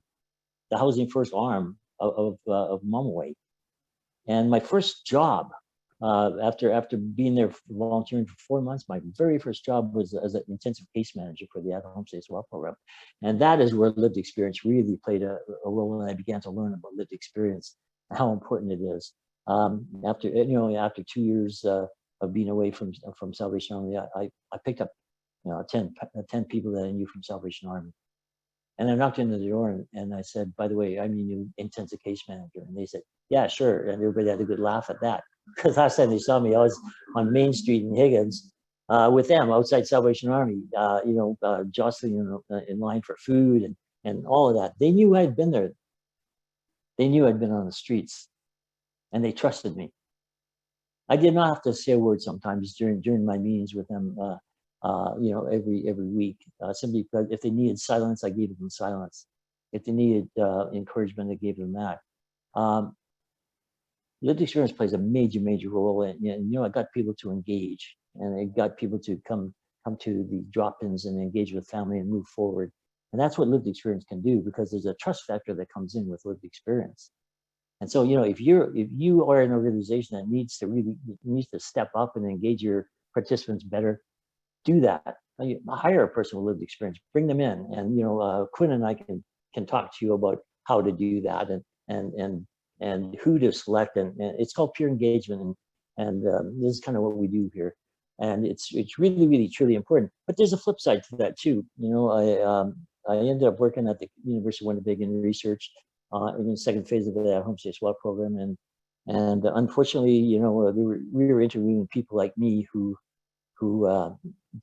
the housing first arm of Mumway. And my first job, after being there volunteering for 4 months, my very first job was as an intensive case manager for the at-home stay swell program. And that is where lived experience really played a role, and I began to learn about lived experience, how important it is. After 2 years of being away from Salvation Army, I picked up 10 people that I knew from Salvation Army. And I knocked into the door and I said, by the way, I'm your new intensive case manager. And they said, yeah, sure. And everybody had a good laugh at that. Because last time they saw me, I was on Main Street in Higgins with them outside Salvation Army, jostling in line for food and all of that. They knew I'd been there. They knew I'd been on the streets, and they trusted me. I did not have to say a word sometimes during my meetings with them. Every week, simply because if they needed silence, I gave them silence. If they needed encouragement, I gave them that. Lived experience plays a major role, and I got people to engage, and I got people to come to the drop-ins and engage with family and move forward. And that's what lived experience can do, because there's a trust factor that comes in with lived experience. And so, if you are an organization that needs to step up and engage your participants better, do that. Hire a person with lived experience, bring them in, and Quinn and I can talk to you about how to do that and who to select, and it's called peer engagement, And this is kind of what we do here. And it's really, really, truly important. But there's a flip side to that too. You know, I ended up working at the University of Winnipeg in research in the second phase of the homestay swap program. And unfortunately, you know, we were interviewing people like me who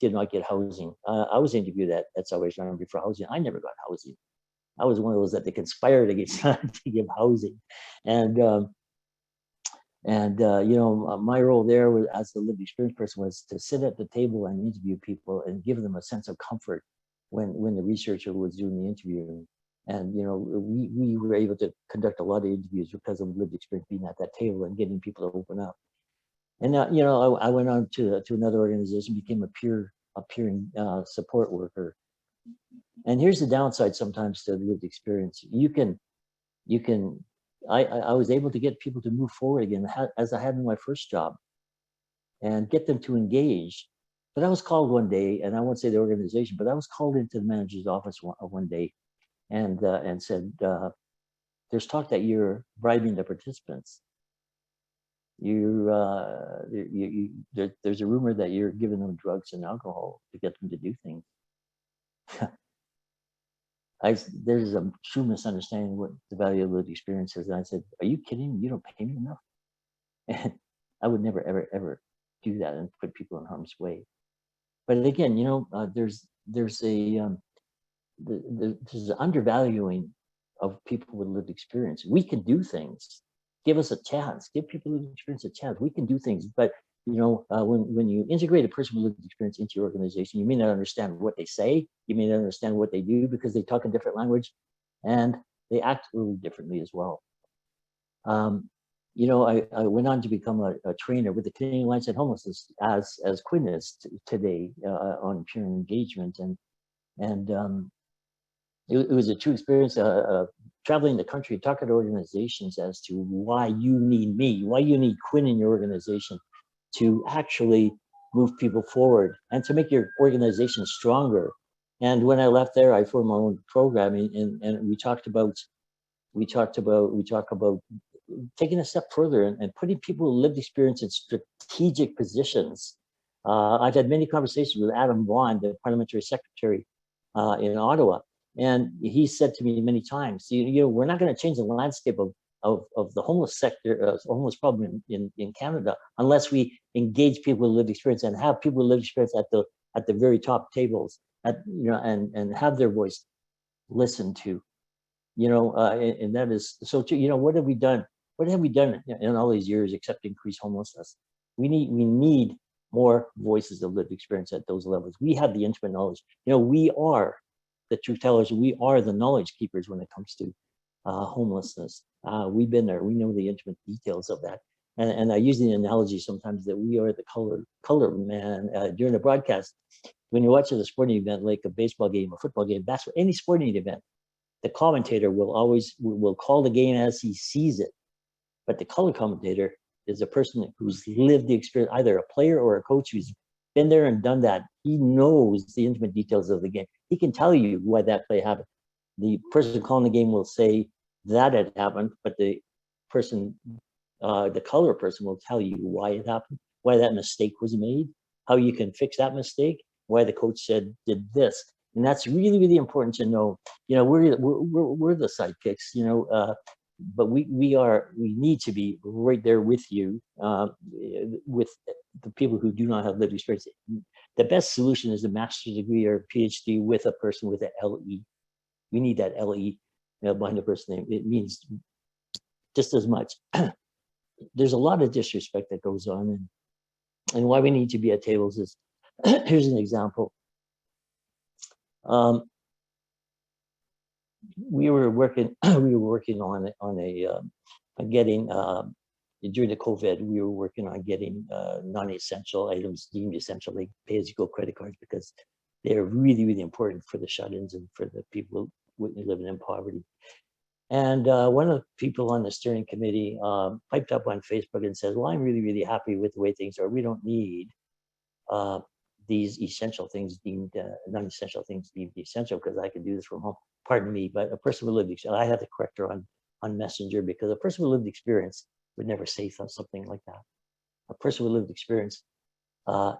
did not get housing. I was interviewed at Salvation Army for housing. I never got housing. I was one of those that they conspired against to give housing. And you know, my role there was, as the lived experience person, was to sit at the table and interview people and give them a sense of comfort when the researcher was doing the interviewing. And you know, we were able to conduct a lot of interviews because of lived experience being at that table and getting people to open up. And you know, I went on to another organization, became a peer support worker. And here's the downside sometimes to lived experience. You can I was able to get people to move forward again, as I had in my first job, and get them to engage. But I was called one day, and I won't say the organization, but I was called into the manager's office one day, and said, "There's talk that you're bribing the participants. There's a rumor that you're giving them drugs and alcohol to get them to do things." There's a true misunderstanding what the value of lived experience is. And I said, "Are you kidding me? You don't pay me enough." And I would never, ever, ever do that and put people in harm's way. But again, you know, there's an undervaluing of people with lived experience. We can do things. Give us a chance. Give people with experience a chance. We can do things. But you know, when you integrate a person with lived experience into your organization, you may not understand what they say. You may not understand what they do because they talk a different language, and they act a little differently as well. You know, I went on to become a trainer with the Canadian Alliance on Homelessness, as Quinn is today, on peer engagement, and it was a true experience. Traveling the country, talking to organizations as to why you need me, why you need Quinn in your organization to actually move people forward and to make your organization stronger. And when I left there, I formed my own programming, and we talk about taking a step further and putting people with lived experience in strategic positions. I've had many conversations with Adam Vaughan, the parliamentary secretary in Ottawa, and he said to me many times, you know, we're not going to change the landscape of the homeless sector, homeless problem in Canada, unless we engage people with lived experience and have people with lived experience at the very top tables, you know, and have their voice listened to, you know, and that is so. Too, you know, what have we done? What have we done in all these years except increase homelessness? We need more voices of lived experience at those levels. We have the intimate knowledge. You know, we are the truth tellers. We are the knowledge keepers when it comes to homelessness. We've been there. We know the intimate details of that. And I use the analogy sometimes that we are the color man during the broadcast. When you're watching a sporting event like a baseball game, a football game, basketball, any sporting event, the commentator will call the game as he sees it. But the color commentator is a person who's lived the experience, either a player or a coach who's been there and done that. He knows the intimate details of the game. He can tell you why that play happened. The person calling the game will say that it happened, but the person, the color person, will tell you why it happened, why that mistake was made, how you can fix that mistake, why the coach did this. And that's really, really important to know. You know, we're the sidekicks, you know, but we need to be right there with you, with the people who do not have lived experience. The best solution is a master's degree or a PhD with a person with an LE. We need that LE behind the person name. It means just as much. There's a lot of disrespect that goes on, and why we need to be at tables is, here's an example. We were working on getting during the COVID, we were working on getting non-essential items deemed essential, like pay-as-you-go credit cards, because they're really, really important for the shut-ins and for the people living in poverty. And one of the people on the steering committee piped up on Facebook and says, "Well, I'm really, really happy with the way things are. We don't need these essential things deemed non-essential things deemed essential, because I can do this from home." Pardon me, but a person with lived experience, I had to correct her on Messenger, because a person with lived experience would never say something like that. A person with lived experience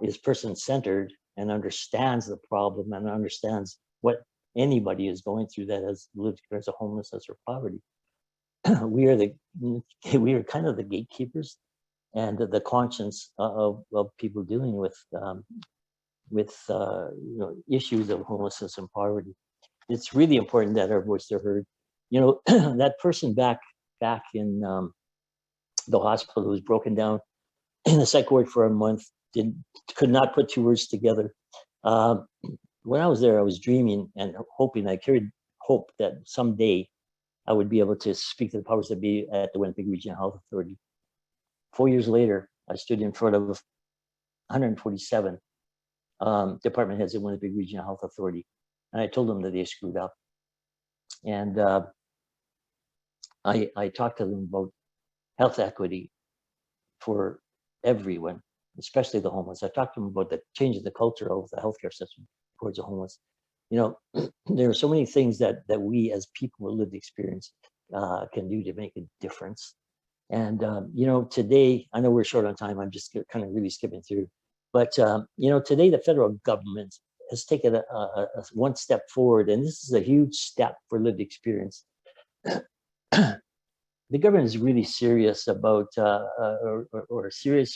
is person-centered and understands the problem and understands what anybody is going through that has lived experience of homelessness or poverty. we are kind of the gatekeepers and the conscience of people dealing with issues of homelessness and poverty. It's really important that our voices are heard. That person back in the hospital who was broken down in the psych ward for a month, could not put two words together. When I was there, I was dreaming and hoping, I carried hope that someday I would be able to speak to the powers that be at the Winnipeg Regional Health Authority. 4 years later, I stood in front of 147 department heads at Winnipeg Regional Health Authority, and I told them that they screwed up. And I talked to them about health equity for everyone, especially the homeless. I talked to them about the change in the culture of the healthcare system towards the homeless. There are so many things that we as people with lived experience can do to make a difference. And today, I know we're short on time. I'm just kind of really skipping through, but today the federal government has taken a one step forward, and this is a huge step for lived experience. The government is really serious about, or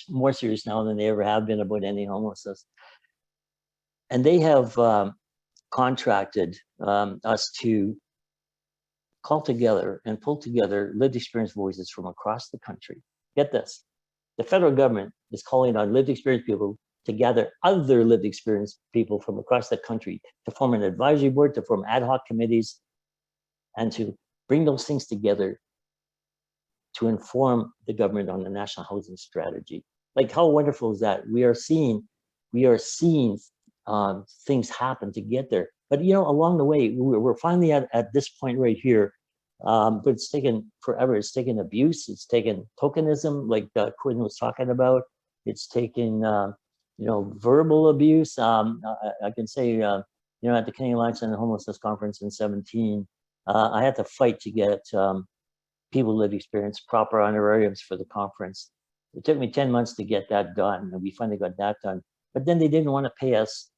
more serious now than they ever have been about ending homelessness. And they have contracted us to call together and pull together lived experience voices from across the country. Get this, the federal government is calling on lived experience people to gather other lived experience people from across the country to form an advisory board, to form ad hoc committees, and to bring those things together to inform the government on the national housing strategy. Like, how wonderful is that? We are seeing things happen to get there. But along the way, we're finally at this point right here. But it's taken forever. It's taken abuse. It's taken tokenism, like Quinn was talking about. It's taken verbal abuse. I can say at the Canadian Alliance on the Homelessness Conference in 2017, I had to fight to get people lived experience proper honorariums for the conference. It took me 10 months to get that done, and we finally got that done. But then they didn't want to pay us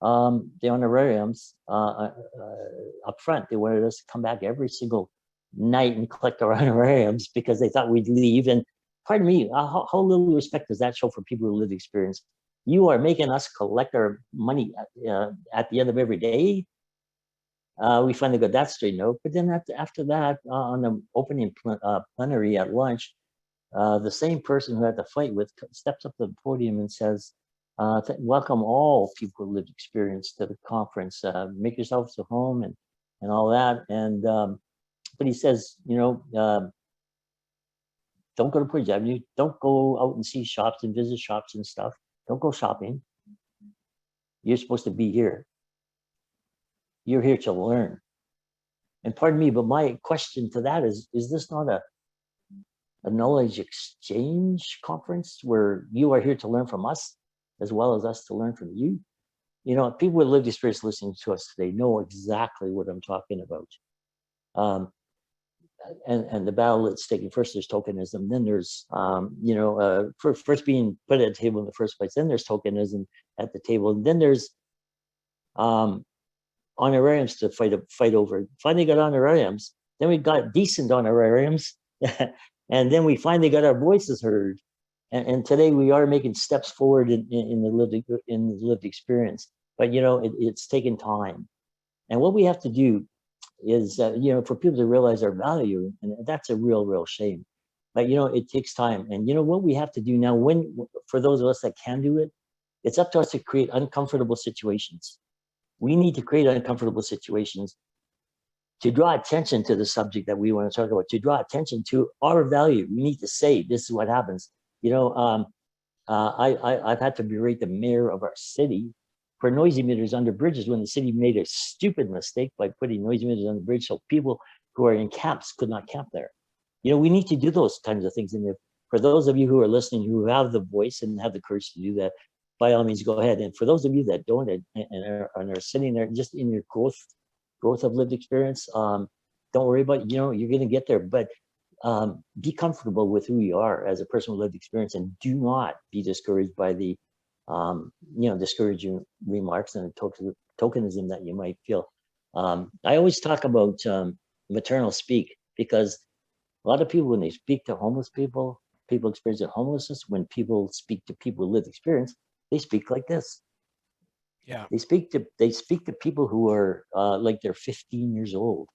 the honorariums up front. They wanted us to come back every single night and collect our honorariums because they thought we'd leave. And pardon me, how little respect does that show for people who live experience? You are making us collect our money at the end of every day. We finally got that straightened out. But then after that, on the opening plenary at lunch, the same person who had the fight with steps up to the podium and says, welcome all people who lived experience to the conference. Make yourselves at home and all that. And but he says, don't go to Portage Avenue. Don't go out and see shops and visit shops and stuff. Don't go shopping. You're supposed to be here. You're here to learn. And pardon me, but my question to that is this not a knowledge exchange conference where you are here to learn from us as well as us to learn from you? People with lived experience listening to us today know exactly what I'm talking about. And the battle that's taking first, there's tokenism, then there's first being put at the table in the first place, then there's tokenism at the table, and then there's honorariums to fight over. Finally got honorariums, then we got decent honorariums, and then we finally got our voices heard. And today we are making steps forward in the lived experience, but it's taken time. And what we have to do is for people to realize our value, and that's a real shame. But it takes time. And what we have to do now, for those of us that can do it, it's up to us to create uncomfortable situations. We need to create uncomfortable situations to draw attention to the subject that we want to talk about, to draw attention to our value. We need to say, this is what happens. I've had to berate the mayor of our city for noisy meters under bridges when the city made a stupid mistake by putting noisy meters on the bridge so people who are in camps could not camp there. We need to do those kinds of things. And for those of you who are listening, who have the voice and have the courage to do that, by all means, go ahead. And for those of you that don't and are sitting there just in your growth of lived experience, don't worry about, you're going to get there. But be comfortable with who you are as a person with lived experience, and do not be discouraged by the discouraging remarks and tokenism that you might feel. I always talk about maternal speak, because a lot of people, when they speak to homeless people, people experiencing homelessness, when people speak to people with lived experience, they speak like this. Yeah. They speak to people who are like they're 15 years old.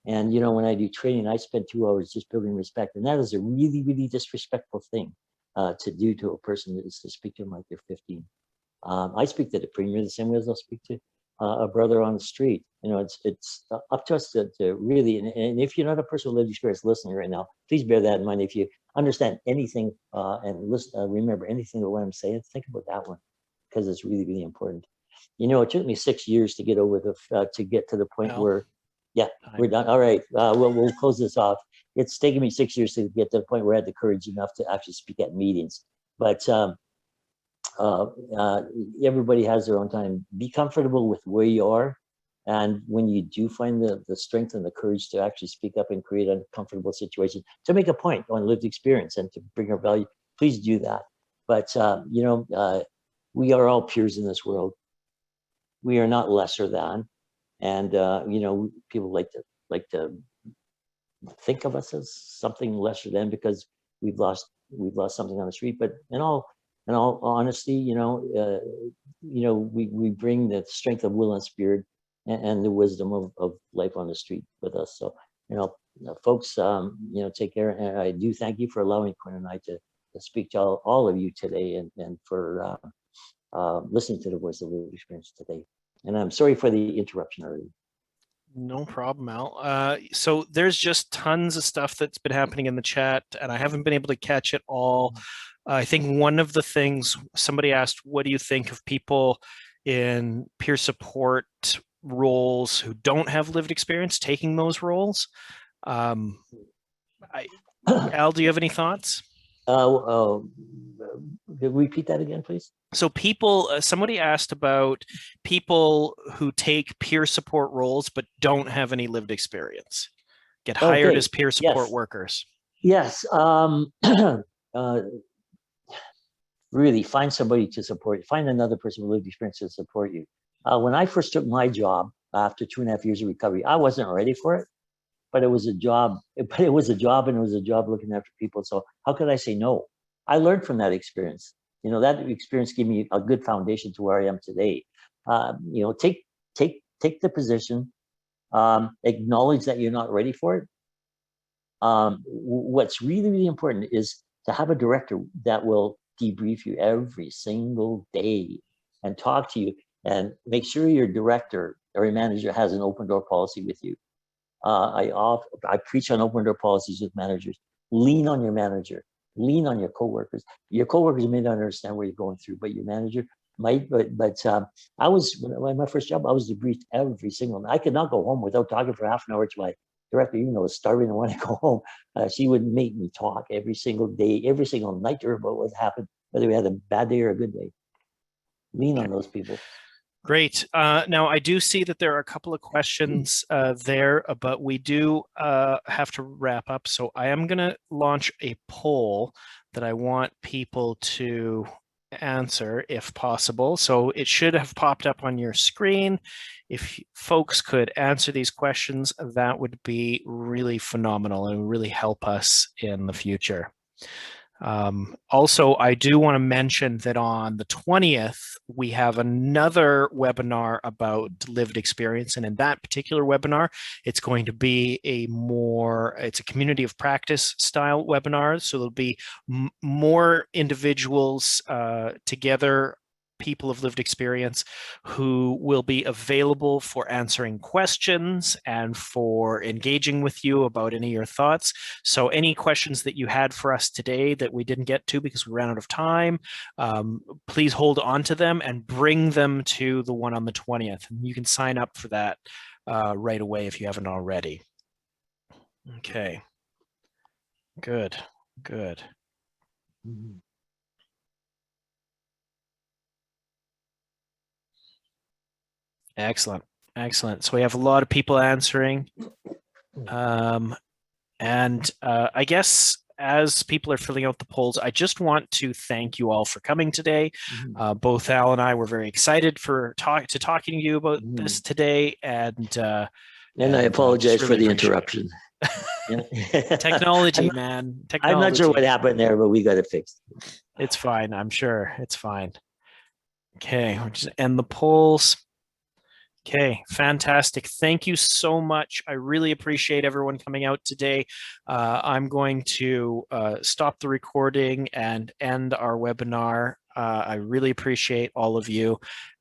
And when I do training, I spend 2 hours just building respect, and that is a really, really disrespectful thing to do to a person, is to speak to them like they're 15. I speak to the premier the same way as I'll speak to a brother on the street. It's up to us to really, and if you're not a person with lived experience listening right now, please bear that in mind. If you understand anything and listen, remember anything of what I'm saying, think about that one, because it's really, really important. It took me 6 years to get over to get to the point where, yeah, we're done. All right, we'll close this off. It's taken me 6 years to get to the point where I had the courage enough to actually speak at meetings. But everybody has their own time. Be comfortable with where you are, and when you do find the strength and the courage to actually speak up and create a comfortable situation to make a point on lived experience and to bring our value, please do that. But we are all peers in this world. We are not lesser than, and people like to think of us as something lesser than because we've lost something on the street. But in all honesty, we bring the strength of will and spirit and the wisdom of life on the street with us. So folks, take care, and I do thank you for allowing Quinn and I to speak to all of you today, and for listening to the voice of lived experience today. And I'm sorry for the interruption earlier. No problem, Al. So there's just tons of stuff that's been happening in the chat, and I haven't been able to catch it all. I think one of the things somebody asked, what do you think of people in peer support roles who don't have lived experience taking those roles? Al, do you have any thoughts? Repeat that again, please. So people, somebody asked about people who take peer support roles but don't have any lived experience, get hired as peer support workers. Yes. Really find somebody to support you. Find another person with lived experience to support you. When I first took my job after 2.5 years of recovery, I wasn't ready for it, but it was a job. And it was a job looking after people. So how could I say no? I learned from that experience. That experience gave me a good foundation to where I am today. Take the position. Acknowledge that you're not ready for it. What's really, really important is to have a director that will debrief you every single day and talk to you, and make sure your director or your manager has an open door policy with you. I preach on open door policies with managers. Lean on your manager. Lean on your coworkers. Your coworkers may not understand what you're going through, but your manager might. But I was, when my first job, I was debriefed every single night. I could not go home without talking for half an hour to my director, even though I was starving and wanted to go home. She would make me talk every single day, every single night to her about what happened, whether we had a bad day or a good day. Lean on those people. Great. Now, I do see that there are a couple of questions there, but we do have to wrap up. So I am going to launch a poll that I want people to answer if possible. So it should have popped up on your screen. If folks could answer these questions, that would be really phenomenal and really help us in the future. Also, I do want to mention that on the 20th, we have another webinar about lived experience. And in that particular webinar, it's going to be it's a community of practice style webinar. So there'll be more individuals together, people of lived experience, who will be available for answering questions and for engaging with you about any of your thoughts. So any questions that you had for us today that we didn't get to because we ran out of time, please hold on to them and bring them to the one on the 20th. And you can sign up for that right away if you haven't already. Okay. Good. Good. Excellent. Excellent. So we have a lot of people answering. And I guess as people are filling out the polls, I just want to thank you all for coming today. Both Al and I were very excited for talking to you about this today, and I just apologize for really the appreciate interruption. Technology, man. I'm not sure what Technology. happened there, but we got it fixed. It's fine. I'm sure it's fine. Okay, we'll just end the polls. Okay, fantastic. Thank you so much. I really appreciate everyone coming out today. I'm going to stop the recording and end our webinar. I really appreciate all of you.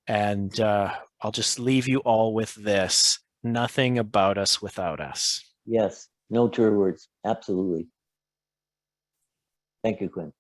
And I'll just leave you all with this. Nothing about us without us. Yes, no truer words. Absolutely. Thank you, Quinn.